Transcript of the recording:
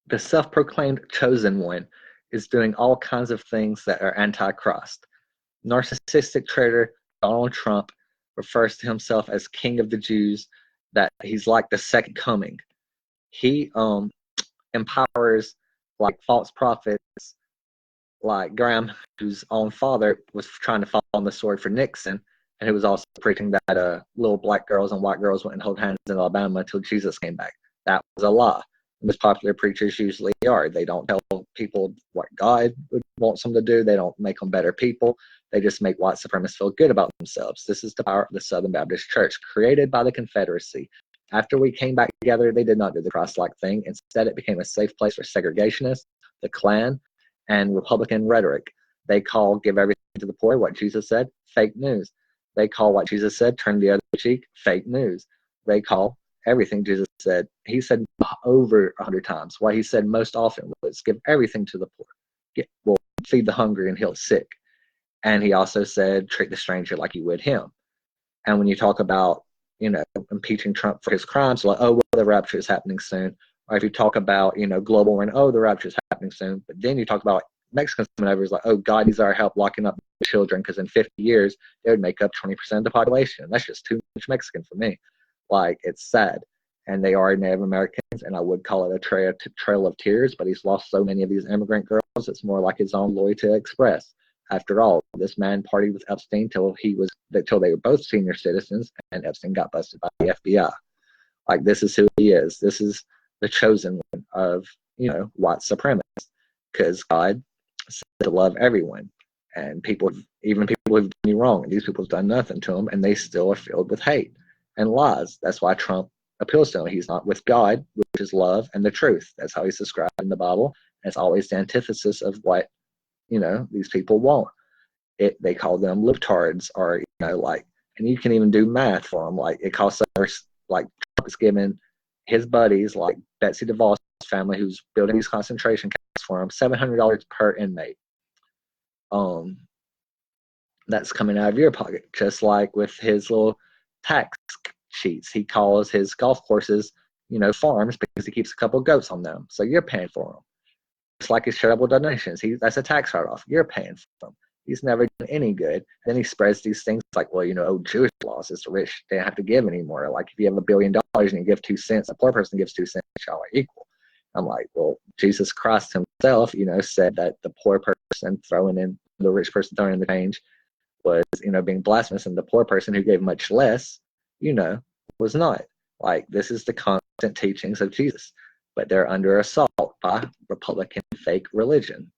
the self-proclaimed chosen one is doing all kinds of things that are anti-Christ. Narcissistic traitor Donald Trump refers to himself as King of the Jews, that he's like the second coming. He empowers like false prophets like Graham, whose own father was trying to fall on the sword for Nixon, and who was also preaching that little black girls and white girls wouldn't hold hands in Alabama until Jesus came back. That was a lie. Most popular preachers usually are. They don't tell people what God wants them to do. They don't make them better people. They just make white supremacists feel good about themselves. This is the power of the Southern Baptist Church, created by the Confederacy. After we came back together, they did not do the Christ-like thing. Instead, it became a safe place for segregationists, the Klan, and Republican rhetoric. They call give everything to the poor, what Jesus said, fake news. They call what Jesus said, turn the other cheek, fake news. They call everything Jesus said. He said over 100 times. What he said most often was give everything to the poor. Well, feed the hungry and heal the sick. And he also said treat the stranger like you would him. And when you talk about, impeaching Trump for his crimes, like, oh, well, the rapture is happening soon. Or if you talk about, global warming, oh, the rapture is happening soon. But then you talk about Mexicans coming over, is like, oh, God needs our help locking up children, because in 50 years, they would make up 20% of the population. That's just too much Mexican for me. Like, it's sad. And they are Native Americans, and I would call it a trail of tears, but he's lost so many of these immigrant girls, it's more like his own loyalty to express. After all, this man partied with Epstein till they were both senior citizens, and Epstein got busted by the FBI. Like, this is who he is. This is the chosen one of, white supremacists, because God said to love everyone. And even people who've done you wrong, and these people have done nothing to them, and they still are filled with hate and lies. That's why Trump appeals to him. He's not with God, which is love and the truth. That's how he's described in the Bible. And it's always the antithesis of what, these people want. They call them libtards, or, and you can even do math for them. Like, it costs us, like, Trump is giving his buddies, like Betsy DeVos' family, who's building these concentration camps for him, $700 per inmate. That's coming out of your pocket, just like with his little tax sheets. He calls his golf courses, farms, because he keeps a couple of goats on them. So you're paying for them. It's like his charitable donations. That's a tax write-off. You're paying for them. He's never done any good. Then he spreads these things like, well, Jewish laws is the rich. They don't have to give anymore. Like, if you have $1 billion and you give 2 cents, a poor person gives 2 cents, y'all are equal. I'm like, well, Jesus Christ himself, said that the poor person throwing in, the rich person throwing in the change was, being blasphemous, and the poor person who gave much less, was not. Like, this is the constant teachings of Jesus, but they're under assault by Republican fake religion.